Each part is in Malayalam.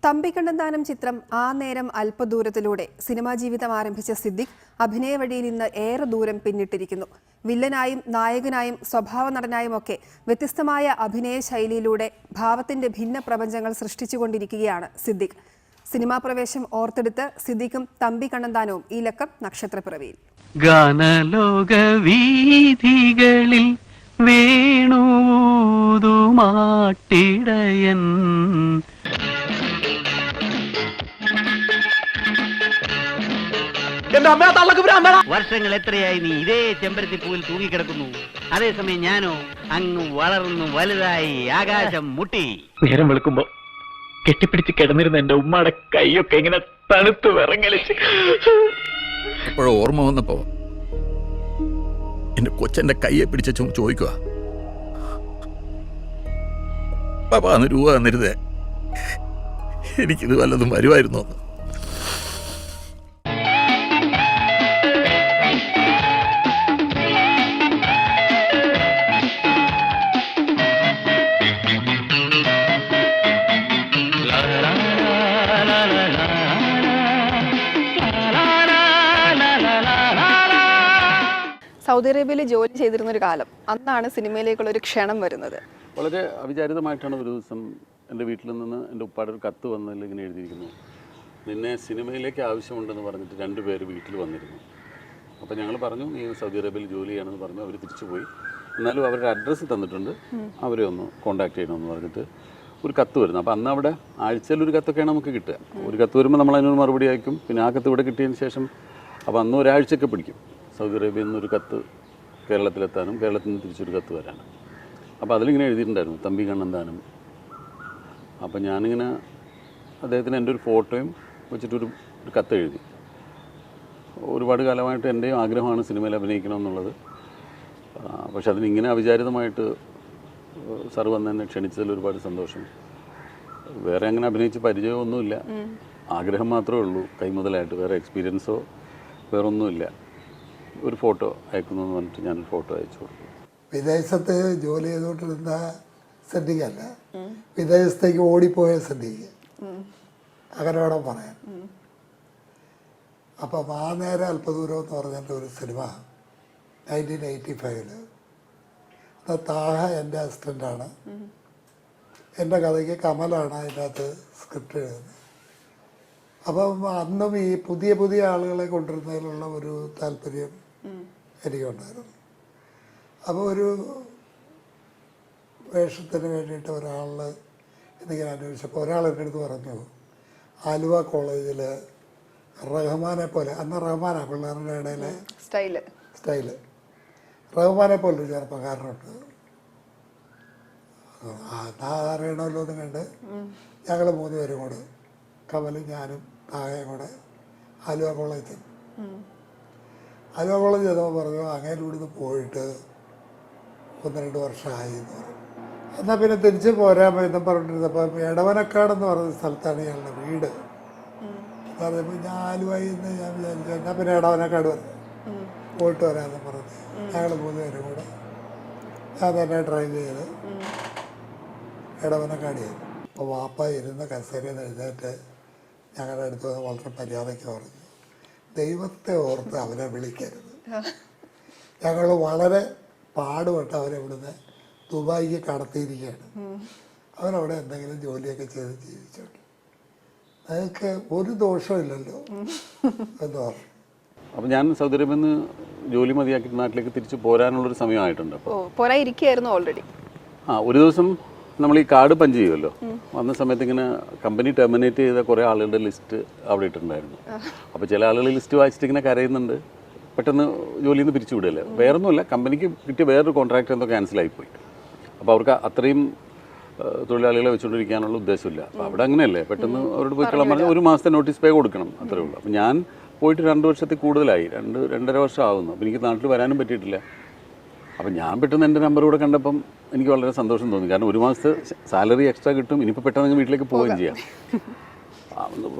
തമ്പിക്കണ്ണന്താനം ചിത്രം ആ നേരം അല്പദൂരത്തിലൂടെ സിനിമാ ജീവിതം ആരംഭിച്ച സിദ്ദിഖ് അഭിനയ വഴിയിൽ ഇന്ന് ഏറെ ദൂരം പിന്നിട്ടിരിക്കുന്നു. വില്ലനായും നായകനായും സ്വഭാവ നടനായുമൊക്കെ വ്യത്യസ്തമായ അഭിനയ ശൈലിയിലൂടെ ഭാവത്തിന്റെ ഭിന്ന പ്രപഞ്ചങ്ങൾ സൃഷ്ടിച്ചുകൊണ്ടിരിക്കുകയാണ് സിദ്ദിഖ്. സിനിമാ പ്രവേശം ഓർത്തെടുത്ത് സിദ്ദിഖും തമ്പിക്കണ്ണന്താനവും ഈ ലക്കം നക്ഷത്രപ്പിറവിയിൽ. ഗാനലോക വീഥികളിൽ വേണൂതുമാട്ടിടയൻ വർഷങ്ങൾ എത്രയായി നീ ഇതേ ചെമ്പരത്തി പൂവിൽ തൂങ്ങിക്കിടക്കുന്നു. അതേസമയം ഞാനോ അങ്ങ് വളർന്നു വലുതായി ആകാശം മുട്ടി. നേരം വെളുക്കുമ്പോ കെട്ടിപ്പിടിച്ച് കിടന്നിരുന്ന എന്റെ ഉമ്മയുടെ കൈയൊക്കെ ഇങ്ങനെ തണുത്ത് വിറങ്ങലിച്ച് എപ്പോഴോ ഓർമ്മ വന്നപ്പോ എന്റെ കൊച്ചെന്റെ കയ്യെ പിടിച്ച ചോദിക്കുക, പാപ്പാ അന്ന് രൂപ തന്നിരുതേ, എനിക്കിത് വല്ലതും വരുമായിരുന്നു. സൗദി അറേബ്യയിൽ ജോലി ചെയ്തിരുന്ന ഒരു കാലം, അന്നാണ് സിനിമയിലേക്കുള്ള ഒരു ക്ഷണം വരുന്നത്. വളരെ അവിചാരിതമായിട്ടാണ് ഒരു ദിവസം എൻ്റെ വീട്ടിൽ നിന്ന് എൻ്റെ ഉപ്പാടെ ഒരു കത്ത് വന്നതിൽ ഇങ്ങനെ എഴുതിയിരിക്കുന്നു, നിന്നെ സിനിമയിലേക്ക് ആവശ്യമുണ്ടെന്ന് പറഞ്ഞിട്ട് 2 പേര് വീട്ടിൽ വന്നിരുന്നു. അപ്പോൾ ഞങ്ങൾ പറഞ്ഞു നീ സൗദി അറേബ്യയിൽ ജോലി ചെയ്യണമെന്ന് പറഞ്ഞു. അവർ തിരിച്ചു പോയി. എന്നാലും അവരുടെ അഡ്രസ്സ് തന്നിട്ടുണ്ട്, അവരെ ഒന്ന് കോൺടാക്ട് ചെയ്യണമെന്ന് പറഞ്ഞിട്ട് ഒരു കത്ത് വരുന്നു. അപ്പോൾ അന്ന് അവിടെ ആഴ്ചയിൽ ഒരു കത്തൊക്കെയാണ് നമുക്ക് കിട്ടുക. ഒരു കത്ത് വരുമ്പോൾ നമ്മൾ അതിനൊരു മറുപടി അയക്കും. പിന്നെ ആ കത്ത് ഇവിടെ കിട്ടിയതിന് ശേഷം അപ്പോൾ അന്ന് ഒരാഴ്ചയൊക്കെ പിടിക്കും സൗദി അറേബ്യയിൽ നിന്നൊരു കത്ത് കേരളത്തിലെത്താനും കേരളത്തിൽ നിന്ന് തിരിച്ചൊരു കത്ത് വരാനും. അപ്പോൾ അതിലിങ്ങനെ എഴുതിയിട്ടുണ്ടായിരുന്നു തമ്പിക്കണ്ണന്താനം. അപ്പോൾ ഞാനിങ്ങനെ അദ്ദേഹത്തിന് എൻ്റെ ഒരു ഫോട്ടോയും വെച്ചിട്ടൊരു കത്ത് എഴുതി. ഒരുപാട് കാലമായിട്ട് എൻ്റെയും ആഗ്രഹമാണ് സിനിമയിൽ അഭിനയിക്കണമെന്നുള്ളത്. പക്ഷെ അതിനിങ്ങനെ അവിചാരിതമായിട്ട് സാർ വന്ന് എന്നെ ക്ഷണിച്ചതിൽ ഒരുപാട് സന്തോഷം. വേറെ അങ്ങനെ അഭിനയിച്ച് പരിചയമൊന്നുമില്ല, ആഗ്രഹം മാത്രമേ ഉള്ളൂ കൈമുതലായിട്ട്. വേറെ എക്സ്പീരിയൻസോ വേറൊന്നുമില്ല. ഒരു ഫോട്ടോ അയക്കുന്നു എന്ന് പറഞ്ഞിട്ട് ഞാൻ ഫോട്ടോ അയച്ചു കൊടുത്തു. വിദേശത്ത് ജോലി ചെയ്തുകൊണ്ടിരുന്ന സിദ്ദിഖല്ല, വിദേശത്തേക്ക് ഓടിപ്പോയ സിദ്ദിഖ്, അങ്ങനെ വേണം പറയാൻ. അപ്പം ആ നേരം അല്പദൂരം എന്ന് പറഞ്ഞിട്ട് ഒരു സിനിമ 1985 അത് താഹ എൻ്റെ അസിസ്റ്റൻ്റാണ്. എൻ്റെ കഥയ്ക്ക് കമലാണ് അതിനകത്ത് സ്ക്രിപ്റ്റ് എഴുതുന്നത്. അപ്പം അന്നും ഈ പുതിയ പുതിയ ആളുകളെ കൊണ്ടുവരുന്നതിലുള്ള ഒരു താല്പര്യം എനിക്കുണ്ടായിരുന്നു. അപ്പോൾ ഒരു വേഷത്തിന് വേണ്ടിയിട്ട് ഒരാൾ എന്നിങ്ങനെ അന്വേഷിച്ചപ്പോൾ ഒരാൾ എൻ്റെ അടുത്ത് പറഞ്ഞു, ആലുവ കോളേജിൽ റഹ്മാനെ പോലെ, അന്ന് റഹ്മാനാണ് പിള്ളേരുടെ ഇടയിലെ സ്റ്റൈല്, റഹ്മാനെ പോലെ ഒരു ചെറുപ്പക്കാരനുണ്ട്, അറിയണമല്ലോ എന്ന് കണ്ട് ഞങ്ങൾ 3 പേരും കൂടെ, കമലും ഞാനും താഴെയും കൂടെ ആലുവ കോളേജിൽ ചെന്നു. ആലുവ കോളേജ് ചെന്നപ്പോൾ പറഞ്ഞു അങ്ങനെ ഇവിടുന്ന് പോയിട്ട് 1-2 വർഷമായി എന്ന് പറഞ്ഞു. എന്നാൽ പിന്നെ തിരിച്ച് പോരാൻ എന്നും പറഞ്ഞിരുന്നപ്പോൾ എടവനക്കാടെന്ന് പറഞ്ഞ സ്ഥലത്താണ് ഞങ്ങളുടെ വീട്. പറഞ്ഞപ്പോൾ ഞാൻ ആലുവയിൽ നിന്ന് ഞാൻ വിചാരിച്ചു എന്നാൽ പിന്നെ എടവനക്കാട് വന്നു പോയിട്ട് വരാമെന്ന് പറഞ്ഞ് ഞങ്ങൾ 3 പേരും കൂടെ ഞാൻ തന്നെ ഡ്രൈവ് ചെയ്ത് എടവനക്കാട് ചെയ്തു. അപ്പോൾ വാപ്പ ഇരുന്ന കസേരയിൽ എഴുന്നേറ്റ് ഞങ്ങളുടെ അടുത്ത് വളരെ മര്യാദയ്ക്ക് പറഞ്ഞു, ദൈവത്തെ ഓർത്ത് അവനെ വിളിക്കരുത്. ഞങ്ങൾ വളരെ പാടുപെട്ട് അവരെ ഇവിടുന്ന് ദുബായിക്ക് കടത്തിയിരിക്കുകയാണ്. അവരവിടെ എന്തെങ്കിലും ജോലിയൊക്കെ ചെയ്ത് ജീവിച്ചോട്ടെ, അതൊക്കെ ഒരു ദോഷമില്ലല്ലോ എന്ന് പറഞ്ഞു. അപ്പോൾ ഞാൻ സൗദി അറേബ്യയിൽ നിന്ന് ജോലി മതിയാക്കി നാട്ടിലേക്ക് തിരിച്ച് പോരാനുള്ളൊരു സമയമായിട്ടുണ്ട്. അപ്പോൾ പോരായിരിക്കുകയായിരുന്നു ഓൾറെഡി. ഒരു ദിവസം നമ്മൾ ഈ കാർഡ് പഞ്ച് ചെയ്യുമല്ലോ, വന്ന സമയത്ത് ഇങ്ങനെ കമ്പനി ടെർമിനേറ്റ് ചെയ്ത കുറേ ആളുകളുടെ ലിസ്റ്റ് അവിടെ ഇട്ടിട്ടുണ്ടായിരുന്നു. അപ്പോൾ ചില ആളുകൾ ലിസ്റ്റ് വായിച്ചിട്ട് ഇങ്ങനെ കരയുന്നുണ്ട്, പെട്ടെന്ന് ജോലിയിൽ നിന്ന് പിരിച്ചു വിടുകയല്ലേ. വേറൊന്നുമില്ല, കമ്പനിക്ക് കിട്ടിയ വേറൊരു കോൺട്രാക്ട് എന്തോ ക്യാൻസലായിപ്പോയി. അപ്പോൾ അവർക്ക് അത്രയും തൊഴിലാളികളെ വെച്ചുകൊണ്ടിരിക്കാനുള്ള ഉദ്ദേശമില്ല. അപ്പോൾ അവിടെ അങ്ങനെയല്ലേ, പെട്ടെന്ന് അവരോട് പോയി കളയാൻ പറഞ്ഞാൽ 1 മാസത്തെ നോട്ടീസ് പേ കൊടുക്കണം, അത്രേ ഉള്ളൂ. അപ്പോൾ ഞാൻ പോയിട്ട് 2 വർഷത്തിൽ കൂടുതലായി, 2-2.5 വർഷം ആകുന്നു. അപ്പോൾ എനിക്ക് നാട്ടിൽ വരാനും പറ്റിയിട്ടില്ല. അപ്പം ഞാൻ പെട്ടെന്ന് എൻ്റെ നമ്പർ കൂടെ കണ്ടപ്പം എനിക്ക് വളരെ സന്തോഷം തോന്നി. കാരണം 1 മാസത്തെ സാലറി എക്സ്ട്രാ കിട്ടും, ഇനിയിപ്പോൾ പെട്ടെന്ന് വീട്ടിലേക്ക് പോവുകയും ചെയ്യാം.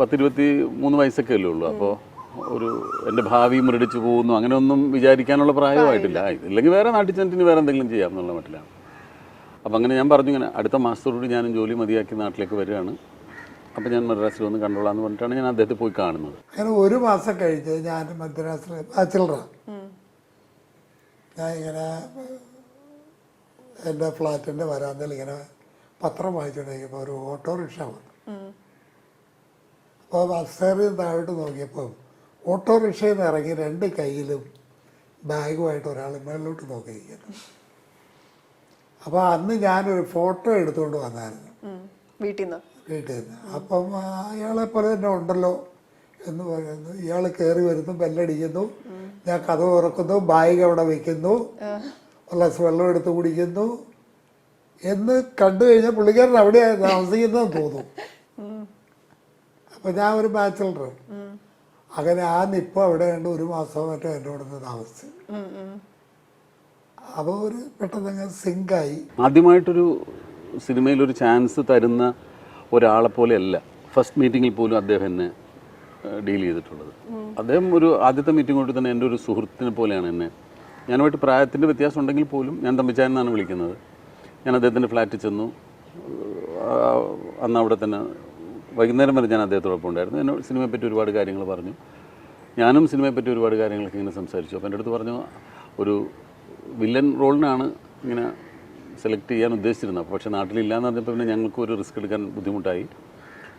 10-23 വയസ്സൊക്കെ അല്ലേ ഉള്ളൂ. അപ്പോൾ ഒരു എൻ്റെ ഭാവി മുരടിച്ച് പോകുന്നു അങ്ങനെ ഒന്നും വിചാരിക്കാനുള്ള പ്രായമായിട്ടില്ല. ഇല്ലെങ്കിൽ വേറെ നാട്ടിൽ ചെന്നിട്ട് വേറെ എന്തെങ്കിലും ചെയ്യാം എന്നുള്ള മട്ടിലാണ്. അപ്പം അങ്ങനെ ഞാൻ പറഞ്ഞു, ഇങ്ങനെ അടുത്ത മാസത്തോടുകൂടി ഞാനും ജോലി മതിയാക്കി നാട്ടിലേക്ക് വരികയാണ്, അപ്പോൾ ഞാൻ മദ്രാസിൽ വന്ന് കണ്ടോളാം എന്ന് പറഞ്ഞിട്ടാണ് ഞാൻ അദ്ദേഹത്തെ പോയി കാണുന്നത്. അങ്ങനെ ഒരു മാസം കഴിഞ്ഞ് ഞാൻ മദ്രാസിൽ ബാച്ചിലറാണ്. ഞാൻ ഇങ്ങനെ എൻ്റെ ഫ്ലാറ്റിൻ്റെ വരാന്തയിൽ ഇങ്ങനെ പത്രം വായിച്ചുകൊണ്ടിരിക്കുമ്പോൾ ഒരു ഓട്ടോറിക്ഷ വന്നു. അപ്പോൾ അപ്സ്റ്റേറിൽ താഴോട്ട് നോക്കിയപ്പോൾ ഓട്ടോറിക്ഷയിൽ നിന്ന് ഇറങ്ങി 2 കൈയിലും ബാഗുമായിട്ട് ഒരാൾ മേളിലോട്ട് നോക്കിയിരിക്കുന്നു. അപ്പോൾ അന്ന് ഞാനൊരു ഫോട്ടോ എടുത്തുകൊണ്ട് വന്നായിരുന്നു വീട്ടിൽ നിന്ന്. അപ്പം അയാളെ പോലെ തന്നെ ഉണ്ടല്ലോ എന്ന് പറയുന്നു. ഇയാൾ കയറി വരുന്നു, ബെല്ലടിക്കുന്നു, ഞാൻ കഥ തുറക്കുന്നു, ബാഗ് അവിടെ വയ്ക്കുന്നു, ഗ്ലാസ് വെള്ളം എടുത്ത് കുടിക്കുന്നു എന്ന് കണ്ടു കഴിഞ്ഞാൽ പുള്ളിക്കാരൻ അവിടെയാണ് താമസിക്കുന്നതെന്ന് തോന്നും. അപ്പം ഞാൻ ഒരു ബാച്ചിലർ. അങ്ങനെ ആ നിപ്പം അവിടെ കണ്ട് 1 മാസമോ മറ്റോ എൻ്റെ അവിടെ നിന്ന് താമസിച്ചു. അപ്പോൾ ഒരു പെട്ടെന്ന് സിങ്കായി. ആദ്യമായിട്ടൊരു സിനിമയിലൊരു ചാൻസ് തരുന്ന ഒരാളെ പോലെയല്ല ഫസ്റ്റ് മീറ്റിങ്ങിൽ പോലും അദ്ദേഹം എന്നെ ഡീൽ ചെയ്തിട്ടുള്ളത്. അദ്ദേഹം ഒരു ആദ്യത്തെ മീറ്റിംഗ് കൊണ്ട് തന്നെ എൻ്റെ ഒരു സുഹൃത്തിനെ പോലെയാണ് എന്നെ. ഞാനുമായിട്ട് പ്രായത്തിൻ്റെ വ്യത്യാസം ഉണ്ടെങ്കിൽ പോലും ഞാൻ തമ്പിച്ചാൻ എന്നാണ് വിളിക്കുന്നത്. ഞാൻ അദ്ദേഹത്തിൻ്റെ ഫ്ലാറ്റിൽ ചെന്നു. അന്ന് അവിടെ തന്നെ വൈകുന്നേരം വരെ ഞാൻ അദ്ദേഹത്തോടൊപ്പം ഉണ്ടായിരുന്നു. എന്നോട് സിനിമയെപ്പറ്റി ഒരുപാട് കാര്യങ്ങൾ പറഞ്ഞു. ഞാനും സിനിമയെപ്പറ്റി ഒരുപാട് കാര്യങ്ങളൊക്കെ ഇങ്ങനെ സംസാരിച്ചു. അപ്പോൾ എൻ്റെ അടുത്ത് പറഞ്ഞു, ഒരു വില്ലൻ റോളിനാണ് ഇങ്ങനെ സെലക്ട് ചെയ്യാൻ ഉദ്ദേശിച്ചിരുന്നത്. പക്ഷേ നാട്ടിലില്ലാന്ന് പറഞ്ഞപ്പോൾ പിന്നെ ഞങ്ങൾക്ക് ഒരു റിസ്ക് എടുക്കാൻ ബുദ്ധിമുട്ടായി.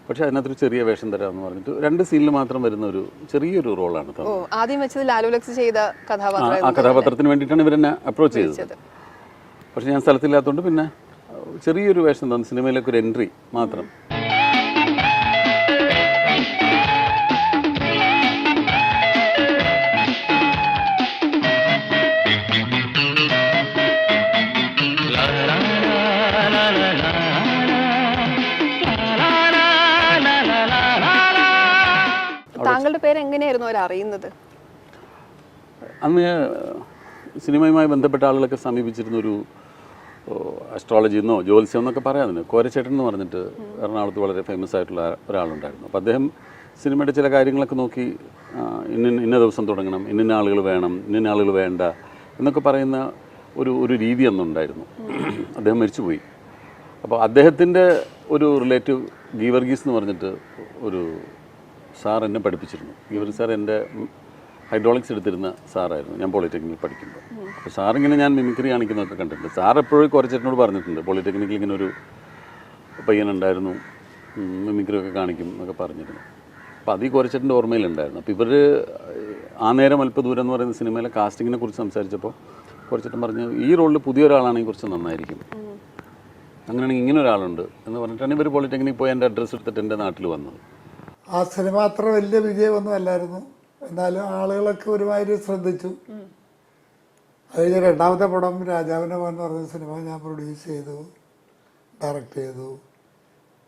പക്ഷേ അതിനകത്തൊരു ചെറിയ വേഷം തരാമെന്ന് പറഞ്ഞിട്ട് 2 സീനിൽ മാത്രം വരുന്ന ഒരു ചെറിയൊരു റോളാണ്. ആദ്യം വെച്ചത് ലാലുലക്സ് ചെയ്ത ആ കഥാപാത്രത്തിന് വേണ്ടിയിട്ടാണ് ഇവരെന്നെ അപ്രോച്ച് ചെയ്തത്. പക്ഷേ ഞാൻ സ്ഥലത്തില്ലാത്തതുകൊണ്ട് പിന്നെ ചെറിയൊരു വേഷം തന്നു, സിനിമയിലേക്ക് ഒരു എൻട്രി മാത്രം. താങ്കളുടെ പേര് എങ്ങനെയായിരുന്നു അവർ അറിയുന്നത്? അന്ന് സിനിമയുമായി ബന്ധപ്പെട്ട ആളുകളൊക്കെ സമീപിച്ചിരുന്ന ഒരു അസ്ട്രോളജി എന്നോ ജ്യോത്സ്യം എന്നൊക്കെ പറയാതിന് കോരച്ചേട്ടൻ എന്ന് പറഞ്ഞിട്ട് എറണാകുളത്ത് വളരെ ഫേമസ് ആയിട്ടുള്ള ഒരാളുണ്ടായിരുന്നു. അപ്പോൾ അദ്ദേഹം സിനിമയുടെ ചില കാര്യങ്ങളൊക്കെ നോക്കി ഇന്ന ദിവസം തുടങ്ങണം, ഇന്ന ആളുകൾ വേണം, ഇന്ന ആളുകൾ വേണ്ട എന്നൊക്കെ പറയുന്ന ഒരു രീതി അന്നുണ്ടായിരുന്നു. അദ്ദേഹം മരിച്ചുപോയി. അപ്പോൾ അദ്ദേഹത്തിൻ്റെ ഒരു റിലേറ്റീവ് ഗീവർഗീസ് എന്ന് പറഞ്ഞിട്ട് ഒരു സാർ എന്നെ പഠിപ്പിച്ചിരുന്നു. ഗീവർഗീസ് സാർ എൻ്റെ ഹൈഡ്രോളിക്സ് എടുത്തിരുന്ന സാറായിരുന്നു ഞാൻ പോളിടെക്നിക്കിൽ പഠിക്കുമ്പോൾ. അപ്പോൾ സാറിങ്ങനെ ഞാൻ മിമിക്രി കാണിക്കുന്നതൊക്കെ കണ്ടിട്ടുണ്ട്. സാർ എപ്പോഴും കോരച്ചേട്ടനോട് പറഞ്ഞിട്ടുണ്ട്, പോളിടെക്നിക്കിൽ ഇങ്ങനെ ഒരു പയ്യനുണ്ടായിരുന്നു, മിമിക്രി ഒക്കെ കാണിക്കും എന്നൊക്കെ പറഞ്ഞിരുന്നു. അപ്പോൾ അത് ഈ കോരച്ചേട്ടൻ്റെ ഓർമ്മയിലുണ്ടായിരുന്നു. അപ്പോൾ ഇവർ ആ നേരം അല്പദൂരം എന്ന് പറയുന്ന സിനിമയിലെ കാസ്റ്റിങ്ങിനെ കുറിച്ച് സംസാരിച്ചപ്പോൾ കോരച്ചേട്ടൻ പറഞ്ഞു, ഈ റോളിൽ പുതിയൊരാളാണെങ്കിൽ കുറച്ച് നന്നായിരിക്കും, അങ്ങനെയാണെങ്കിൽ ഇങ്ങനെ ഒരാളുണ്ട് എന്ന് പറഞ്ഞിട്ടാണ് ഇവർ പോളിടെക്നിക്കിൽ പോയി എൻ്റെ അഡ്രസ്സ് എടുത്തിട്ട് എൻ്റെ നാട്ടിൽ വന്നത്. ആ സിനിമ അത്ര വലിയ വിജയമൊന്നും അല്ലായിരുന്നു, എന്നാലും ആളുകളൊക്കെ ഒരുമാതിരി ശ്രദ്ധിച്ചു. അത് കഴിഞ്ഞ് 2ാമത്തെ പടം രാജാവിൻ്റെ മോൻ എന്ന് പറഞ്ഞ സിനിമ ഞാൻ പ്രൊഡ്യൂസ് ചെയ്തു, ഡയറക്റ്റ് ചെയ്തു.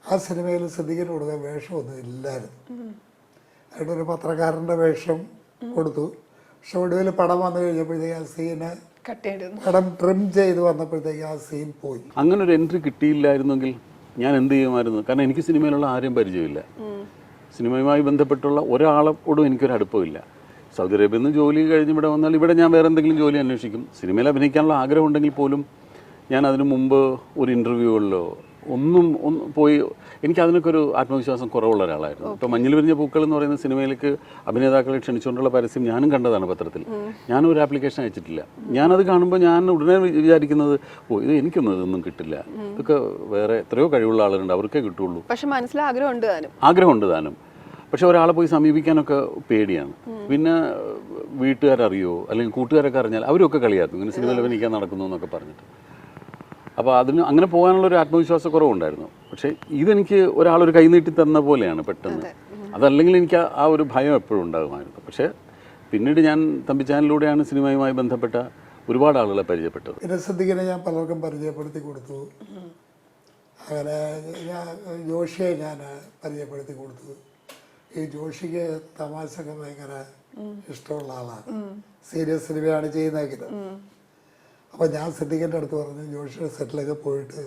ആ സിനിമയിൽ സിദ്ദീഖിന് കൊടുക്കാൻ വേഷമൊന്നും ഇല്ലായിരുന്നു. അതിൻ്റെ ഒരു പത്രക്കാരൻ്റെ വേഷം കൊടുത്തു. പക്ഷെ ഒടുവിൽ പടം വന്നു കഴിഞ്ഞപ്പോഴത്തേക്ക് ആ സീന് പടം ട്രിം ചെയ്ത് വന്നപ്പോഴത്തേക്ക് ആ സീൻ പോയി. അങ്ങനെ ഒരു എൻട്രി കിട്ടിയില്ലായിരുന്നെങ്കിൽ ഞാൻ എന്ത് ചെയ്യുമായിരുന്നു? കാരണം എനിക്ക് സിനിമയിലുള്ള ആരെയും പരിചയമില്ല, സിനിമയുമായി ബന്ധപ്പെട്ടുള്ള ഒരാളോടും എനിക്കൊരു അടുപ്പമില്ല. സൗദി അറേബ്യയിൽ നിന്ന് ജോലി കഴിഞ്ഞ് ഇവിടെ വന്നാൽ ഇവിടെ ഞാൻ വേറെ എന്തെങ്കിലും ജോലി അന്വേഷിക്കും. സിനിമയിൽ അഭിനയിക്കാനുള്ള ആഗ്രഹം ഉണ്ടെങ്കിൽ പോലും ഞാൻ അതിനു മുമ്പ് ഒരു ഇൻ്റർവ്യൂകളിലോ ഒന്നും പോയി എനിക്ക് അതിനൊക്കെ ഒരു ആത്മവിശ്വാസം കുറവുള്ള ഒരാളായിരുന്നു. ഇപ്പോൾ മഞ്ഞിൽ വിരിഞ്ഞ പൂക്കൾ എന്ന് പറയുന്ന സിനിമയിലേക്ക് അഭിനേതാക്കളെ ക്ഷണിച്ചുകൊണ്ടുള്ള പരസ്യം ഞാനും കണ്ടതാണ് പത്രത്തിൽ. ഞാനും ഒരു ആപ്ലിക്കേഷൻ അയച്ചിട്ടില്ല. ഞാനത് കാണുമ്പോൾ ഞാൻ ഉടനെ വിചാരിക്കുന്നത്, ഇത് എനിക്കൊന്നും ഇതൊന്നും കിട്ടില്ല, ഇതൊക്കെ വേറെ എത്രയോ കഴിവുള്ള ആളുകളുണ്ട്, അവർക്കേ കിട്ടുള്ളൂ. പക്ഷെ മനസ്സിൽ ആഗ്രഹമുണ്ട് താനും. പക്ഷെ ഒരാളെ പോയി സമീപിക്കാനൊക്കെ പേടിയാണ്. പിന്നെ വീട്ടുകാരറിയോ അല്ലെങ്കിൽ കൂട്ടുകാരൊക്കെ അറിഞ്ഞാൽ അവരൊക്കെ കളിയാക്കും, ഇങ്ങനെ സിനിമയിൽ അഭിനയിക്കാൻ നടക്കുന്നു എന്നൊക്കെ പറഞ്ഞിട്ട്. അപ്പോൾ അതിന് അങ്ങനെ പോകാനുള്ളൊരു ആത്മവിശ്വാസക്കുറവുണ്ടായിരുന്നു. പക്ഷേ ഇതെനിക്ക് ഒരാളൊരു കൈനീട്ടി തന്ന പോലെയാണ് പെട്ടെന്ന്. അതല്ലെങ്കിൽ എനിക്ക് ആ ഒരു ഭയം എപ്പോഴും ഉണ്ടാകുമായിരുന്നു. പക്ഷേ പിന്നീട് ഞാൻ തമ്പിച്ചാനിലൂടെയാണ് സിനിമയുമായി ബന്ധപ്പെട്ട ഒരുപാട് ആളുകളെ പരിചയപ്പെട്ടത്. സിദ്ദീഖിനെ ഞാൻ പലർക്കും പരിചയപ്പെടുത്തി കൊടുത്തു. അങ്ങനെ ജോഷിയെ ഞാൻ പരിചയപ്പെടുത്തി കൊടുത്തു. ഈ ജോഷിക്ക് തമാശയൊക്കെ ഭയങ്കര ഇഷ്ടമുള്ള ആളാണ്, സീരിയസ് സിനിമയാണ് ചെയ്യുന്നതെങ്കിൽ. അപ്പോൾ ഞാൻ സിദ്ദീഖിൻ്റെ അടുത്ത് പറഞ്ഞു, ജോഷിയുടെ സെറ്റിലൊക്കെ പോയിട്ട്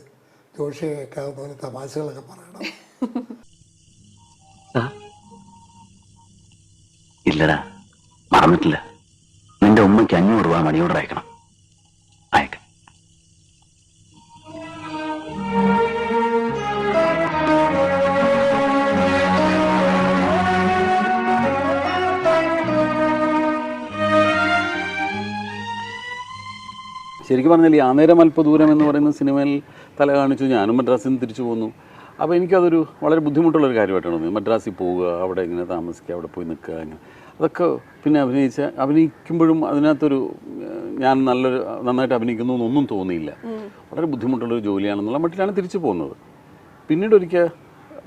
ജോഷി കേൾക്കാവുന്ന പോലെ തമാശകളൊക്കെ പറയണം. ഇല്ലടാ, മറന്നിട്ടില്ല. നിന്റെ ഉമ്മയ്ക്ക് 500 രൂപ മണി ഓർഡർ അയക്കണം. അയക്കാം. ശരിക്കും പറഞ്ഞാൽ ഈ ആനേരം അല്പദൂരം എന്ന് പറയുന്ന സിനിമയിൽ തല കാണിച്ചു, ഞാനും മദ്രാസിൽ നിന്ന് തിരിച്ചു പോന്നു. അപ്പോൾ എനിക്കതൊരു വളരെ ബുദ്ധിമുട്ടുള്ളൊരു കാര്യമായിട്ടാണ് തോന്നിയത്. മദ്രാസിൽ പോവുക, അവിടെ ഇങ്ങനെ താമസിക്കുക, അവിടെ പോയി നിൽക്കുക, ഇങ്ങനെ അതൊക്കെ പിന്നെ അഭിനയിക്കുമ്പോഴും അതിനകത്തൊരു ഞാൻ നന്നായിട്ട് അഭിനയിക്കുന്നു എന്നൊന്നും തോന്നിയില്ല. വളരെ ബുദ്ധിമുട്ടുള്ളൊരു ജോലിയാണെന്നുള്ള മട്ടിലാണ് തിരിച്ചു പോകുന്നത്. പിന്നീട് ഒരിക്കൽ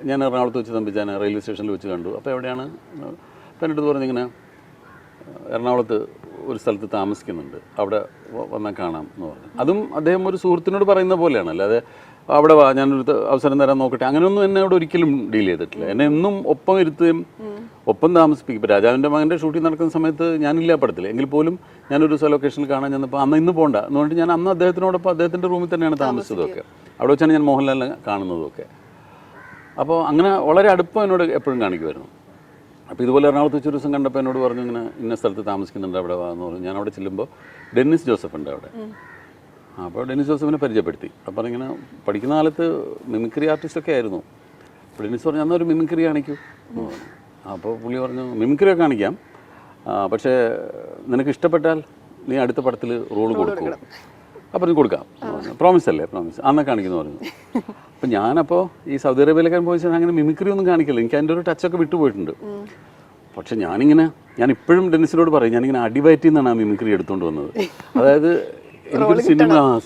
ഞാൻ എറണാകുളത്ത് വെച്ച് തമ്പിച്ചാൻ റെയിൽവേ സ്റ്റേഷനിൽ വെച്ച് കണ്ടു. അപ്പോൾ എവിടെയാണ് അപ്പം എൻ്റെ അടുത്ത് പറഞ്ഞിങ്ങനെ എറണാകുളത്ത് ഒരു സ്ഥലത്ത് താമസിക്കുന്നുണ്ട്, അവിടെ വന്നാൽ കാണാം എന്ന് പറഞ്ഞു. അതും അദ്ദേഹം ഒരു സുഹൃത്തിനോട് പറയുന്ന പോലെയാണ്, അല്ലാതെ അവിടെ വാ ഞാനൊരു അവസരം തരാൻ നോക്കട്ടെ അങ്ങനെയൊന്നും എന്നെ അവിടെ ഒരിക്കലും ഡീൽ ചെയ്തിട്ടില്ല. എന്നെ എന്നും ഒപ്പം ഇരുത്തുകയും ഒപ്പം താമസിപ്പിക്കും. ഇപ്പോൾ രാജാവിൻ്റെ മകൻ്റെ ഷൂട്ടിംഗ് നടക്കുന്ന സമയത്ത് ഞാനില്ല പടത്തിൽ, എങ്കിൽ പോലും ഞാനൊരു ലൊക്കേഷനിൽ കാണാൻ ചെന്നപ്പോൾ ഇന്ന് പോകണ്ട എന്നുകൊണ്ട് ഞാൻ അന്ന് അദ്ദേഹത്തിനോടൊപ്പം അദ്ദേഹത്തിൻ്റെ റൂമിൽ തന്നെയാണ് താമസിച്ചതൊക്കെ. അവിടെ വെച്ചാണ് ഞാൻ മോഹൻലാലിനെ കാണുന്നതൊക്കെ. അപ്പോൾ അങ്ങനെ വളരെ അടുപ്പം എന്നോട് എപ്പോഴും കാണിക്കുമായിരുന്നു. അപ്പോൾ ഇതുപോലെ എറണാകുളത്ത് വെച്ചൊരു ദിവസം കണ്ടപ്പോൾ എന്നോട് പറഞ്ഞു ഇങ്ങനെ ഇന്ന സ്ഥലത്ത് താമസിക്കുന്നുണ്ട്, അവിടെ വാന്ന് പറഞ്ഞു. ഞാൻ അവിടെ ചെല്ലുമ്പോൾ ഡെന്നിസ് ജോസഫ് ഉണ്ട് അവിടെ. അപ്പോൾ ഡെന്നിസ് ജോസഫിനെ പരിചയപ്പെടുത്തി. അപ്പോൾ ഇങ്ങനെ പഠിക്കുന്ന കാലത്ത് മിമിക്രി ആർട്ടിസ്റ്റൊക്കെ ആയിരുന്നു. അപ്പോൾ ഡെന്നിസ് പറഞ്ഞു എന്നാൽ ഒരു മിമിക്രി കാണിക്കൂ. അപ്പോൾ പുള്ളി പറഞ്ഞു മിമിക്രിയൊക്കെ കാണിക്കാം, പക്ഷേ നിനക്ക് ഇഷ്ടപ്പെട്ടാൽ നീ അടുത്ത പടത്തിൽ റോൾ കൊടുക്കും. അപ്പോൾ നീ കൊടുക്കാം, പ്രോമിസ് അല്ലേ, പ്രോമിസ് അന്നൊക്കെ കാണിക്കുന്നു പറഞ്ഞു. അപ്പം ഞാനപ്പോൾ ഈ സൗദി അറേബ്യയിലൊക്കെ പോയി അങ്ങനെ മിമിക്രി ഒന്നും കാണിക്കില്ല, എനിക്ക് അതിൻ്റെ ഒരു ടച്ചൊക്കെ വിട്ടുപോയിട്ടുണ്ട്. പക്ഷെ ഞാൻ ഇപ്പോഴും ഡെന്നിസിനോട് പറയും, ഞാനിങ്ങനെ അടിവയറ്റിൽ നിന്നാണ് ആ മിമിക്രി എടുത്തുകൊണ്ട് വന്നത്. അതായത് എനിക്കൊരു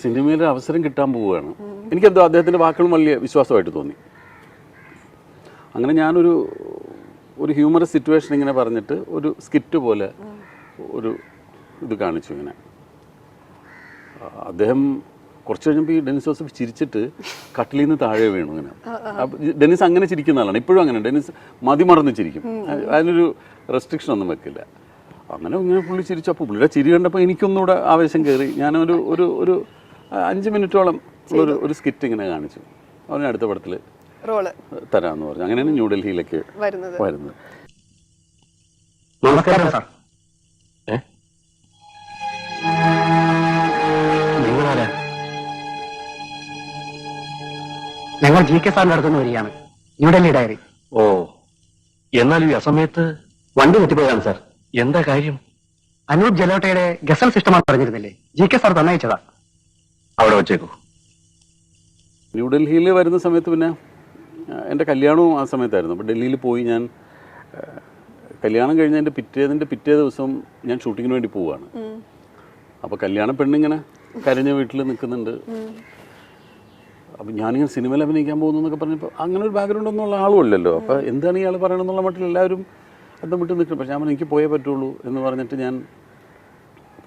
സിനിമയിൽ അവസരം കിട്ടാൻ പോവുകയാണ്. എനിക്കെന്തോ അദ്ദേഹത്തിൻ്റെ വാക്കുകളും വലിയ വിശ്വാസമായിട്ട് തോന്നി. അങ്ങനെ ഞാനൊരു ഹ്യൂമറസ് സിറ്റുവേഷൻ ഇങ്ങനെ പറഞ്ഞിട്ട് ഒരു സ്കിറ്റ് പോലെ ഒരു ഇത് കാണിച്ചു. ഇങ്ങനെ അദ്ദേഹം കുറച്ച് കഴിഞ്ഞപ്പോൾ ഈ ഡെന്നിസ് ജോസഫ് ചിരിച്ചിട്ട് കട്ടിലിൽ നിന്ന് താഴെ വീണു. ഇങ്ങനെ ഡെന്നിസ് അങ്ങനെ ചിരിക്കുന്ന ആളാണ്, ഇപ്പോഴും അങ്ങനെ. ഡെന്നിസ് മതിമറന്ന് ചിരിക്കും, അതിനൊരു റെസ്ട്രിക്ഷൻ ഒന്നും വെക്കില്ല. അങ്ങനെ ഇങ്ങനെ പുള്ളി ചിരിച്ചു. അപ്പോൾ പുള്ളിയുടെ ചിരി കണ്ടപ്പോൾ എനിക്കൊന്നുകൂടെ ആവേശം കയറി. ഞാനൊരു ഒരു 5 മിനിറ്റോളം ഒരു സ്കിറ്റ് ഇങ്ങനെ കാണിച്ചു. അവന് അടുത്ത പടത്തിൽ തരാമെന്ന് പറഞ്ഞു. അങ്ങനെയാണ് ന്യൂഡൽഹിയിലേക്ക് വരുന്നത്. നമസ്കാരം സാർ. നിങ്ങളാരാ? ഞങ്ങൾ GK സാറിന്റെ അടുത്തുനിന്ന് വരികയാണ്, ന്യൂഡൽഹി ഡയറി. ഓ, എന്നാലും ഈ അസമയത്ത് വണ്ടി തെറ്റിപ്പോയതാണ് സാർ. എന്താ കാര്യം? അനൂപ് ജലോട്ടയുടെ ഗസൽ സിസ്റ്റമാണെന്ന് പറഞ്ഞിരുന്നില്ലേ, GK സാർ തന്നയച്ചതാ. അവിടെ വെച്ചേക്കൂ. ന്യൂഡൽഹിയിൽ വരുന്ന സമയത്ത് പിന്നെ എൻ്റെ കല്യാണവും ആ സമയത്തായിരുന്നു. അപ്പോൾ ഡൽഹിയിൽ പോയി ഞാൻ കല്യാണം കഴിഞ്ഞതിൻ്റെ പിറ്റേ ദിവസം ഞാൻ ഷൂട്ടിങ്ങിന് വേണ്ടി പോവുകയാണ്. അപ്പോൾ കല്യാണ പെണ്ണിങ്ങനെ കരഞ്ഞ വീട്ടിൽ നിൽക്കുന്നുണ്ട്. അപ്പം ഞാനിങ്ങനെ സിനിമയിൽ അഭിനയിക്കാൻ പോകുന്നു എന്നൊക്കെ പറഞ്ഞപ്പോൾ അങ്ങനെ ഒരു ബാക്ക്ഗ്രൗണ്ട് ഒന്നും ഉള്ള ആളും അല്ലല്ലോ. അപ്പോൾ എന്താണ് ഇയാൾ പറയണമെന്നുള്ള മട്ടിൽ എല്ലാവരും അന്തം വിട്ട് നിൽക്കണം. പക്ഷേ ഞാൻ എനിക്ക് പോയേ പറ്റുള്ളൂ എന്ന് പറഞ്ഞിട്ട് ഞാൻ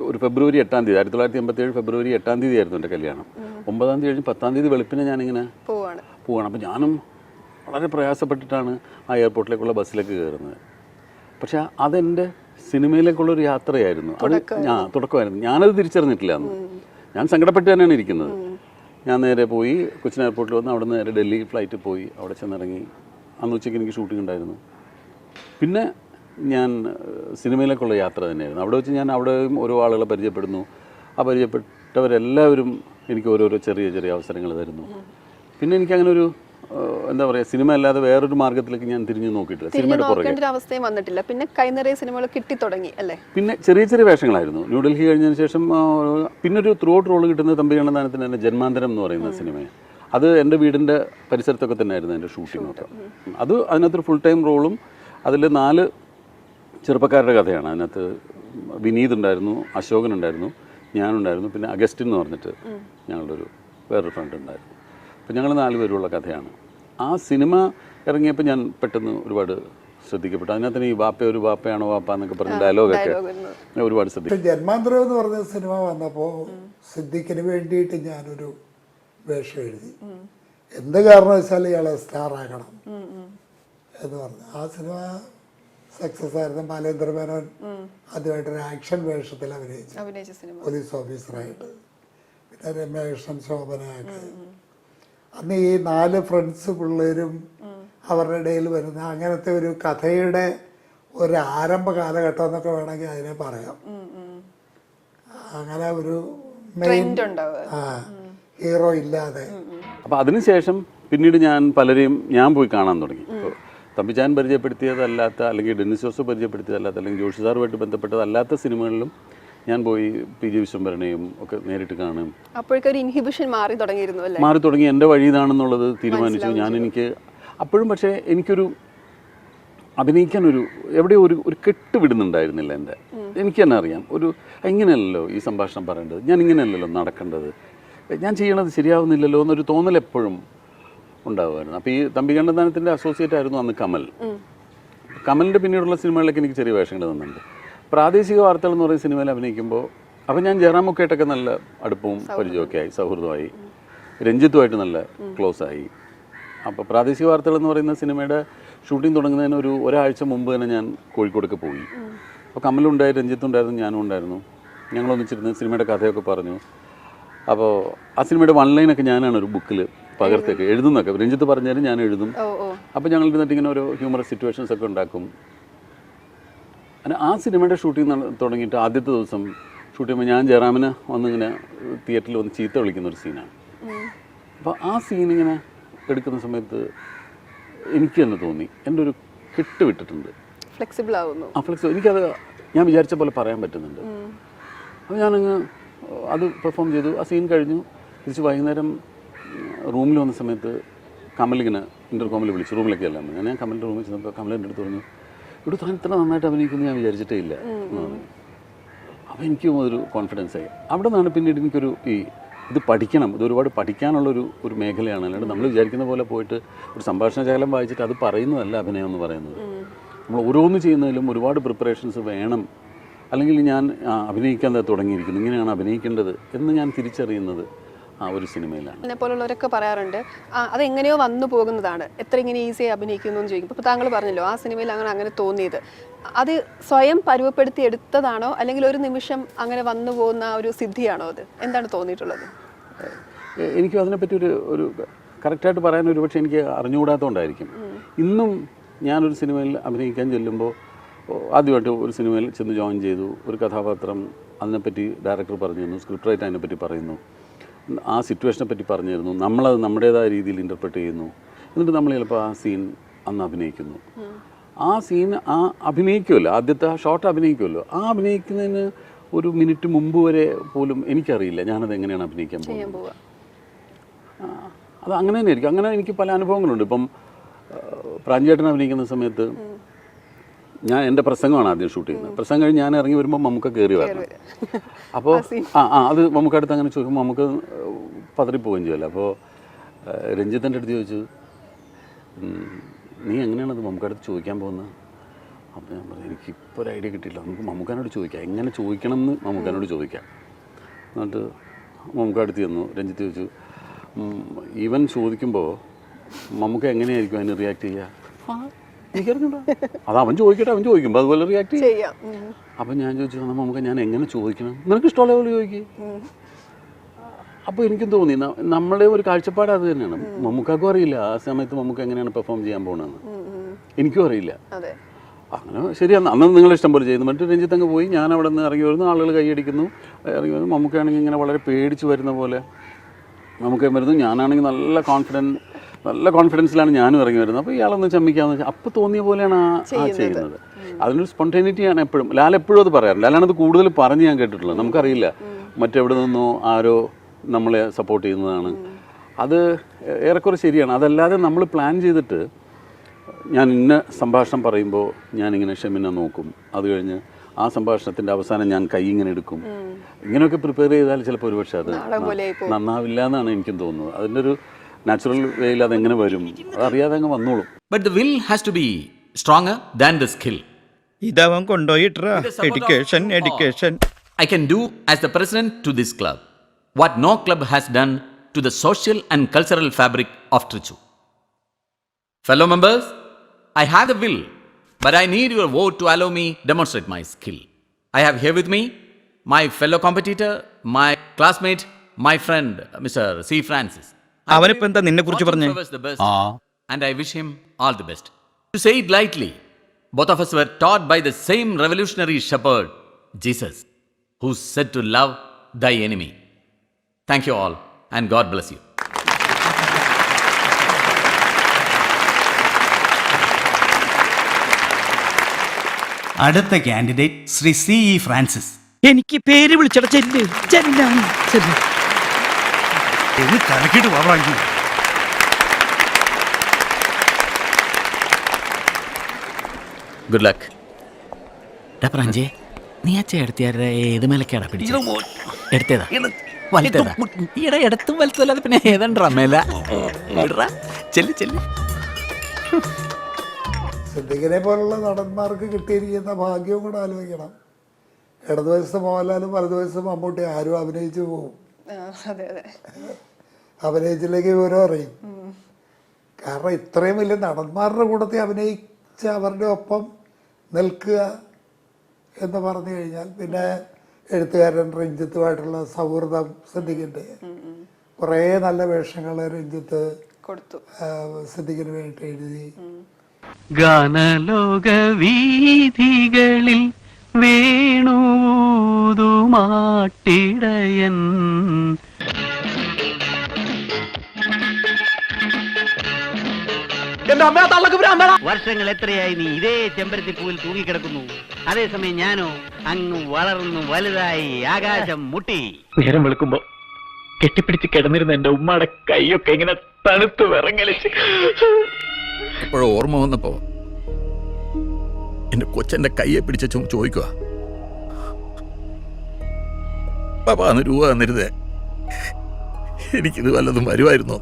ഒരു ഫെബ്രുവരി 8-ാം തീയതി 1987 ഫെബ്രുവരി 8-ാം തീയതി ആയിരുന്നു എൻ്റെ കല്യാണം. 9-ാം തീയതി കഴിഞ്ഞ് 10-ാം തീയതി വെളുപ്പിനെ ഞാനിങ്ങനെ പോവാണ്. അപ്പോൾ ഞാനും വളരെ പ്രയാസപ്പെട്ടിട്ടാണ് ആ എയർപോർട്ടിലേക്കുള്ള ബസ്സിലേക്ക് കയറുന്നത്. പക്ഷേ അതെൻ്റെ സിനിമയിലേക്കുള്ളൊരു യാത്രയായിരുന്നു. അത് തുടക്കമായിരുന്നു. ഞാനത് തിരിച്ചറിഞ്ഞിട്ടില്ല അന്ന്. ഞാൻ സങ്കടപ്പെട്ട് തന്നെയാണ് ഇരിക്കുന്നത്. ഞാൻ നേരെ പോയി കൊച്ചിൻ എയർപോർട്ടിൽ വന്ന് അവിടെ നിന്ന് നേരെ ഡൽഹി ഫ്ലൈറ്റിൽ പോയി അവിടെ ചെന്നിറങ്ങി. അന്ന് ഉച്ചയ്ക്ക് എനിക്ക് ഷൂട്ടിംഗ് ഉണ്ടായിരുന്നു. പിന്നെ ഞാൻ സിനിമയിലേക്കുള്ള യാത്ര തന്നെയായിരുന്നു. അവിടെ വെച്ച് ഞാൻ അവിടെയും ഓരോ ആളുകളെ പരിചയപ്പെടുന്നു. ആ പരിചയപ്പെട്ടവരെല്ലാവരും എനിക്ക് ഓരോരോ ചെറിയ അവസരങ്ങൾ തരുന്നു. പിന്നെ എനിക്കങ്ങനെ ഒരു എന്താ പറയുക, സിനിമ അല്ലാതെ വേറൊരു മാർഗത്തിലേക്ക് ഞാൻ തിരിഞ്ഞു നോക്കിയിട്ടില്ല. സിനിമയുടെ പുറകെ അവസ്ഥയും വന്നിട്ടില്ല. പിന്നെ കൈനിറയ സിനിമകൾ കിട്ടി തുടങ്ങി അല്ലേ? പിന്നെ ചെറിയ വേഷങ്ങളായിരുന്നു. ന്യൂഡൽഹി കഴിഞ്ഞതിന് ശേഷം പിന്നെ ഒരു ത്രൂ ഔട്ട് റോൾ കിട്ടുന്നത് തമ്പികണ്ണദാനത്തിന് തന്നെ ജന്മാന്തരം എന്ന് പറയുന്ന സിനിമയാണ്. അത് എൻ്റെ വീടിൻ്റെ പരിസരത്തൊക്കെ തന്നെയായിരുന്നു എൻ്റെ ഷൂട്ടിങ്ങൊക്കെ. അത് അതിനകത്തൊരു ഫുൾ ടൈം റോളും. അതിൽ 4 ചെറുപ്പക്കാരുടെ കഥയാണ്. അതിനകത്ത് വിനീത് ഉണ്ടായിരുന്നു, അശോകൻ ഉണ്ടായിരുന്നു, ഞാനുണ്ടായിരുന്നു, പിന്നെ അഗസ്റ്റിൻ എന്ന് പറഞ്ഞിട്ട് ഞങ്ങളുടെ വേറൊരു ഫ്രണ്ട് ഉണ്ടായിരുന്നു. അപ്പോൾ ഞങ്ങൾ 4 പേരുള്ള കഥയാണ്. ആ സിനിമ ഇറങ്ങിയപ്പോൾ ഞാൻ പെട്ടെന്ന് ഒരുപാട് ശ്രദ്ധിക്കപ്പെട്ടു. അതിനകത്ത് ഈ ഒരു വാപ്പയാണോ വാപ്പ എന്നൊക്കെ പറഞ്ഞ ഡയലോഗൊക്കെ ഒരുപാട് ശ്രദ്ധിക്കും. ജന്മാന്തരം എന്ന് പറഞ്ഞ സിനിമ വന്നപ്പോൾ സിദ്ദിഖിന് വേണ്ടിയിട്ട് ഞാനൊരു വേഷം എഴുതി. എന്ത് കാരണവശാലും ഇയാളെ സ്റ്റാർ ആക്കണം എന്ന് പറഞ്ഞു. ആ സിനിമ സക്സസ് ആയിരുന്നു. ബാലേന്ദ്ര മേനോൻ ആദ്യമായിട്ടൊരു ആക്ഷൻ വേഷത്തിൽ അഭിനയിച്ചു, പോലീസ് ഓഫീസറായിട്ട്. പിന്നെ രമേശൻ, ശോഭനയൊക്കെ. അന്ന് ഈ 4 ഫ്രണ്ട്സ് പിള്ളേരും അവരുടെ ഇടയിൽ വരുന്ന അങ്ങനത്തെ ഒരു കഥയുടെ ഒരു ആരംഭ കാലഘട്ടം എന്നൊക്കെ വേണമെങ്കിൽ അതിനെ പറയാം. അങ്ങനെ ഒരു മെയിൻ ഹീറോ ഇല്ലാതെ. അപ്പോൾ അതിനുശേഷം പിന്നീട് ഞാൻ പോയി കാണാൻ തുടങ്ങി. ഇപ്പോൾ തമ്പിച്ചാൻ പരിചയപ്പെടുത്തിയതല്ലാത്ത, അല്ലെങ്കിൽ ഡെന്നിസ് ജോസഫ് പരിചയപ്പെടുത്തിയതല്ലാത്ത, അല്ലെങ്കിൽ ജോഷി സാറുമായിട്ട് ബന്ധപ്പെട്ടതല്ലാത്ത സിനിമകളിലും ഞാൻ പോയി PG വിശ്വംഭരനെയും ഒക്കെ നേരിട്ട് കാണും. അപ്പോഴേക്കൊരു ഇൻഹിബിഷൻ മാറി തുടങ്ങിയിരുന്നു അല്ലേ? മാറി തുടങ്ങി. എൻ്റെ വഴി ഇതാണെന്നുള്ളത് തീരുമാനിച്ചു ഞാൻ. എനിക്ക് അപ്പോഴും പക്ഷേ എനിക്കൊരു അഭിനയിക്കാനൊരു എവിടെയോ ഒരു കെട്ട് വിടുന്നുണ്ടായിരുന്നില്ല എൻ്റെ. എനിക്ക് തന്നെ അറിയാം, ഒരു ഇങ്ങനെയല്ലല്ലോ ഈ സംഭാഷണം പറയേണ്ടത്, ഞാൻ ഇങ്ങനെയല്ലല്ലോ നടക്കേണ്ടത്, ഞാൻ ചെയ്യണത് ശരിയാവുന്നില്ലല്ലോ എന്നൊരു തോന്നൽ എപ്പോഴും ഉണ്ടാകുമായിരുന്നു. അപ്പോൾ ഈ തമ്പികണ്ണദാനത്തിൻ്റെ അസോസിയേറ്റ് ആയിരുന്നു അന്ന് കമൽ. കമലിൻ്റെ പിന്നീടുള്ള സിനിമകളിലൊക്കെ എനിക്ക് ചെറിയ വേഷങ്ങൾ തന്നിട്ടുണ്ട്. പ്രാദേശിക വാർത്തകൾ എന്ന് പറയുന്ന സിനിമയിൽ അഭിനയിക്കുമ്പോൾ അപ്പോൾ ഞാൻ ജയറാമൊക്കെയായിട്ടൊക്കെ നല്ല അടുപ്പവും പരിചയമൊക്കെ ആയി, സൗഹൃദമായി, രഞ്ജിത്തുമായിട്ട് നല്ല ക്ലോസ് ആയി. അപ്പോൾ പ്രാദേശിക വാർത്തകൾ എന്ന് പറയുന്ന സിനിമയുടെ ഷൂട്ടിംഗ് തുടങ്ങുന്നതിന് ഒരാഴ്ച മുമ്പ് തന്നെ ഞാൻ കോഴിക്കോടൊക്കെ പോയി. അപ്പോൾ കമലുണ്ടായി, രഞ്ജിത്തുണ്ടായിരുന്നു, ഞാനും ഉണ്ടായിരുന്നു. ഞങ്ങളൊന്നിച്ചിരുന്ന് സിനിമയുടെ കഥയൊക്കെ പറഞ്ഞു. അപ്പോൾ ആ സിനിമയുടെ വൺലൈനൊക്കെ ഞാനാണ് ഒരു ബുക്കിൽ പകർത്തൊക്കെ എഴുതുന്നൊക്കെ. രഞ്ജിത്ത് പറഞ്ഞാലും ഞാൻ എഴുതും. അപ്പോൾ ഞങ്ങൾ ഇരുന്നിട്ട് ഇങ്ങനെ ഓരോ ഹ്യൂമറസ് സിറ്റുവേഷൻസ് ഒക്കെ ഉണ്ടാക്കും. അങ്ങനെ ആ സിനിമയുടെ ഷൂട്ടിംഗ് തുടങ്ങിയിട്ട് ആദ്യത്തെ ദിവസം ഷൂട്ട് ചെയ്യുമ്പോൾ ഞാൻ ജയറാമിനെ വന്നിങ്ങനെ തിയേറ്ററിൽ വന്ന് ചീത്ത വിളിക്കുന്ന ഒരു സീനാണ്. അപ്പോൾ ആ സീനിങ്ങനെ എടുക്കുന്ന സമയത്ത് എനിക്ക് തന്നെ തോന്നി എൻ്റെ ഒരു കെട്ട് വിട്ടിട്ടുണ്ട്. ഫ്ലെക്സിബിൾ ആവുന്നു. എനിക്കത് ഞാൻ വിചാരിച്ച പോലെ പറയാൻ പറ്റുന്നുണ്ട്. അപ്പോൾ ഞാനങ്ങ് അത് പെർഫോം ചെയ്തു. ആ സീൻ കഴിഞ്ഞു. തിരിച്ച് വൈകുന്നേരം റൂമിൽ വന്ന സമയത്ത് കമലിങ്ങനെ ഇൻ്റർകോമിൽ വിളിച്ചു. റൂമിലൊക്കെ അല്ല ഞാൻ കമലിൻ്റെ റൂമിൽ ചെന്നപ്പോൾ കമലിൻ്റെ അടുത്ത് പറഞ്ഞു, ഇവിടെ താൻ ഇത്ര നന്നായിട്ട് അഭിനയിക്കുമെന്ന് ഞാൻ വിചാരിച്ചിട്ടേ ഇല്ല എന്ന് പറഞ്ഞു. അപ്പോൾ എനിക്കും അതൊരു കോൺഫിഡൻസ് ആയി. അവിടെ നിന്നാണ് പിന്നീട് എനിക്കൊരു ഇത് പഠിക്കണം, ഇത് ഒരുപാട് പഠിക്കാനുള്ളൊരു മേഖലയാണ്. അല്ലാണ്ട് നമ്മൾ വിചാരിക്കുന്ന പോലെ പോയിട്ട് ഒരു സംഭാഷണ ശകലം വായിച്ചിട്ട് അത് പറയുന്നതല്ല അഭിനയം എന്ന് പറയുന്നത്. നമ്മൾ ഓരോന്ന് ചെയ്യുന്നതിലും ഒരുപാട് പ്രിപ്പറേഷൻസ് വേണം. അല്ലെങ്കിൽ ഞാൻ അഭിനയിക്കാൻ തുടങ്ങിയിരിക്കുന്നു, ഇങ്ങനെയാണ് അഭിനയിക്കേണ്ടത് എന്ന് ഞാൻ തിരിച്ചറിയുന്നത് ആ ഒരു സിനിമയിലാണ്. എന്നെ പോലുള്ളവരൊക്കെ പറയാറുണ്ട് അതെങ്ങനെയോ വന്നു പോകുന്നതാണ്, എത്ര ഇങ്ങനെ ഈസിയായി അഭിനയിക്കുന്നു എന്ന് ചോദിക്കും. ഇപ്പോൾ താങ്കൾ പറഞ്ഞല്ലോ ആ സിനിമയിൽ അങ്ങനെ തോന്നിയത്, അത് സ്വയം പരുവപ്പെടുത്തി എടുത്തതാണോ അല്ലെങ്കിൽ ഒരു നിമിഷം അങ്ങനെ വന്നു പോകുന്ന ഒരു സിദ്ധിയാണോ? അത് എന്താണ് തോന്നിയിട്ടുള്ളത്? എനിക്കും അതിനെപ്പറ്റി ഒരു കറക്റ്റായിട്ട് പറയാൻ ഒരുപക്ഷെ എനിക്ക് അറിഞ്ഞുകൂടാത്തതുകൊണ്ടായിരിക്കും. ഇന്നും ഞാനൊരു സിനിമയിൽ അഭിനയിക്കാൻ ചെല്ലുമ്പോൾ, ആദ്യമായിട്ട് ഒരു സിനിമയിൽ ചെന്ന് ജോയിൻ ചെയ്തു, ഒരു കഥാപാത്രം അതിനെപ്പറ്റി ഡയറക്ടർ പറഞ്ഞു തന്നു, സ്ക്രിപ്റ്റ് റൈറ്റർ അതിനെപ്പറ്റി പറയുന്നു, ആ സിറ്റുവേഷനെ പറ്റി പറഞ്ഞു തരുന്നു, നമ്മളത് നമ്മുടേതായ രീതിയിൽ ഇൻ്റർപ്രറ്റ് ചെയ്യുന്നു, എന്നിട്ട് നമ്മൾ ചിലപ്പോൾ ആ സീൻ അന്ന് അഭിനയിക്കുന്നു. ആ സീൻ അഭിനയിക്കുമല്ലോ, ആദ്യത്തെ ആ ഷോട്ട് അഭിനയിക്കുമല്ലോ, ആ അഭിനയിക്കുന്നതിന് ഒരു മിനിറ്റ് മുമ്പ് വരെ പോലും എനിക്കറിയില്ല ഞാനത് എങ്ങനെയാണ് അഭിനയിക്കാൻ പോകുന്നത്. അത് അങ്ങനെ തന്നെ ആയിരിക്കും. അങ്ങനെ എനിക്ക് പല അനുഭവങ്ങളുണ്ട്. ഇപ്പം പ്രാഞ്ചേട്ടൻ അഭിനയിക്കുന്ന സമയത്ത് എൻ്റെ പ്രസംഗമാണ് ആദ്യം ഷൂട്ട് ചെയ്യുന്നത്. പ്രസംഗം കഴിഞ്ഞ് ഞാൻ ഇറങ്ങി വരുമ്പോൾ നമുക്ക് കയറി വരണം. അപ്പോൾ അത് നമുക്ക് അടുത്ത് അങ്ങനെ ചോദിക്കുമ്പോൾ നമുക്ക് പതറിപ്പോവുകയും ചെയ്യുമല്ലോ. അപ്പോൾ രഞ്ജിത്തിൻ്റെ അടുത്ത് ചോദിച്ചു, നീ എങ്ങനെയാണത് മമ്മൂക്കടുത്ത് ചോദിക്കാൻ പോകുന്നത്? അപ്പോൾ ഞാൻ പറഞ്ഞു, എനിക്കിപ്പോൾ ഒരു ഐഡിയ കിട്ടിയില്ല, നമുക്ക് മമ്മൂക്കാനോട് ചോദിക്കാം, എങ്ങനെ ചോദിക്കണം എന്ന് മമ്മൂക്കാനോട് ചോദിക്കാം. എന്നിട്ട് മമ്മൂക്കടുത്ത് ചെന്നു. രഞ്ജിത്ത് ചോദിച്ചു, ഇവൻ ചോദിക്കുമ്പോൾ മമ്മൂക്ക എങ്ങനെയായിരിക്കും അതിന് റിയാക്ട് ചെയ്യുക? എനിക്കറിഞ്ഞൂടാ, അത് അവൻ ചോദിക്കട്ടെ, അവൻ ചോദിക്കുമ്പോൾ അതുപോലെ റിയാക്ട് ചെയ്യാം. അപ്പം ഞാൻ ചോദിച്ചു, നമുക്ക് ഞാൻ എങ്ങനെ ചോദിക്കണം? നിനക്ക് ഇഷ്ടമുള്ള പോലെ ചോദിക്കും. അപ്പോൾ എനിക്കും തോന്നി നമ്മുടെ ഒരു കാഴ്ചപ്പാട് അത് തന്നെയാണ്. മമ്മൂക്കാക്കും അറിയില്ല ആ സമയത്ത് മമ്മൂക്ക എങ്ങനെയാണ് പെർഫോം ചെയ്യാൻ പോകണമെന്ന്, എനിക്കും അറിയില്ല. അങ്ങനെ ശരിയാണ്, അന്ന് നിങ്ങൾ ഇഷ്ടം പോലെ ചെയ്യുന്നു. മറ്റു രഞ്ജിത്ത് അങ്ങ് പോയി, ഞാൻ അവിടെ നിന്ന് ഇറങ്ങി വരുന്നു, ആളുകൾ കൈയടിക്കുന്നു, ഇറങ്ങി വരുന്നു. മമ്മൂക്കയാണെങ്കിൽ ഇങ്ങനെ വളരെ പേടിച്ച് വരുന്ന പോലെ മമ്മൂക്കയും വരുന്നു, ഞാനാണെങ്കിൽ നല്ല കോൺഫിഡൻസിലാണ് ഞാനും ഇറങ്ങി വരുന്നത്. അപ്പോൾ ഇയാളൊന്ന് ചമ്മിക്കാമെന്ന് വെച്ചാൽ അപ്പോൾ തോന്നിയ പോലെയാണ് ആ ചെയ്യുന്നത്. അതിനൊരു സ്പോണ്ടേനിറ്റിയാണ് എപ്പോഴും. ലാൽ എപ്പോഴും അത് പറയാറുണ്ട്. ലാലാണത് കൂടുതൽ പറഞ്ഞ് ഞാൻ കേട്ടിട്ടുള്ളത്. നമുക്കറിയില്ല മറ്റെവിടെ നിന്നോ ആരോ നമ്മളെ സപ്പോർട്ട് ചെയ്യുന്നതാണ്. അത് ഏറെക്കുറെ ശരിയാണ്. അതല്ലാതെ നമ്മൾ പ്ലാൻ ചെയ്തിട്ട് ഞാൻ ഇന്ന സംഭാഷണം പറയുമ്പോൾ ഞാനിങ്ങനെ ഷെമിനെ നോക്കും, അത് കഴിഞ്ഞ് ആ സംഭാഷണത്തിൻ്റെ അവസാനം ഞാൻ കൈ ഇങ്ങനെ എടുക്കും, ഇങ്ങനെയൊക്കെ പ്രിപ്പയർ ചെയ്താൽ ചിലപ്പോൾ ഒരുപക്ഷെ അത് നന്നാവില്ല എന്നാണ് എനിക്കും തോന്നുന്നത്. അതിൻ്റെ ഒരു നാച്ചുറൽ വേയിൽ അതെങ്ങനെ വരും അതറിയാതെ അങ്ങ് വന്നോളും. But the will has to be stronger than the skill. ഇതവൻ കൊണ്ടുപോയിട്ടാ education. I can do as the president to this club what no club has done to the social and cultural fabric of Trichy. Fellow members, I have the will, but I need your vote to allow me demonstrate my skill. I have here with me my fellow competitor, my classmate, my friend, Mr. C. Francis. അവനിപ്പോ എന്താ നിന്നെ കുറിച്ച് പറഞ്ഞേ? And I wish him all the best. To say it lightly, both of us were taught by the same revolutionary shepherd, Jesus, who said to love thy enemy. Thank you all, and God bless you. അടുത്ത കാൻഡിഡേറ്റ് ശ്രീ CE ഫ്രാൻസിസ്. എനിക്ക് പേര് വിളിച്ചട ചെല്ല് ചെല്ലാം ചെല്ല്. കലക്കിട്ട് വാങ്ങി. Good luck. പ്രാഞ്ചേ, നീ ആ ചേർത്തിയാരുടെ ഏത് മേലക്കാടാ പിടിച്ചത്? എടുത്തേതാ വലുത്തേതാ? ഈടെ എടുത്തും വലുത്തും അല്ലാതെ പിന്നെ ഏതാണ്ടാ മേല? ചെല്ലി ചെല്ലി. സിദ്ദിഖിനെ പോലുള്ള നടന്മാർക്ക് കിട്ടിയിരിക്കുന്ന ഭാഗ്യവും കൂടെ ആലോചിക്കണം. ഇടതുവശത്ത് മോഹൻലാലും വലതുവശത്ത് മമ്മൂട്ടി ആരും അഭിനയിച്ചു പോകും. അഭിനയിച്ചില്ലെങ്കിൽ വിവരം അറിയും. കാരണം ഇത്രയും വലിയ നടന്മാരുടെ കൂട്ടത്തിൽ അഭിനയിച്ച് അവരുടെ ഒപ്പം നിൽക്കുക എന്ന് പറഞ്ഞു കഴിഞ്ഞാൽ പിന്നെ എഴുത്തുകാരൻ രഞ്ജിത്തുമായിട്ടുള്ള സൗഹൃദം സിദ്ദിഖിൻ്റെ കുറേ നല്ല വേഷങ്ങൾ രഞ്ജിത്ത് സിദ്ദിഖിന് വേണ്ടി എഴുതി. ഗാനലോക വീഥികളിൽ വേണൂതുമാട്ടിടയൻ വർഷങ്ങൾ എത്രയായി നീ ഇതേ ചെമ്പരത്തി പൂവിൽ തൂങ്ങിക്കിടക്കുന്നു. അതേസമയം ഞാനോ അങ്ങ് വളർന്നു വലുതായി ആകാശം മുട്ടി. നേരം വെളുക്കുമ്പോ കെട്ടിപ്പിടിച്ച് കിടന്നിരുന്ന എന്റെ ഉമ്മയുടെ കൈയൊക്കെ ഇങ്ങനെ തണുത്ത് വിറങ്ങലിച്ച്. എപ്പോഴോ ഓർമ്മ വന്നപ്പോ എന്റെ കൊച്ചെന്റെ കയ്യെ പിടിച്ച ചോദിക്കുക, പാപ്പ അന്ന് രൂപ തന്നിരുതേ, എനിക്കിത് വല്ലതും വരുമായിരുന്നു.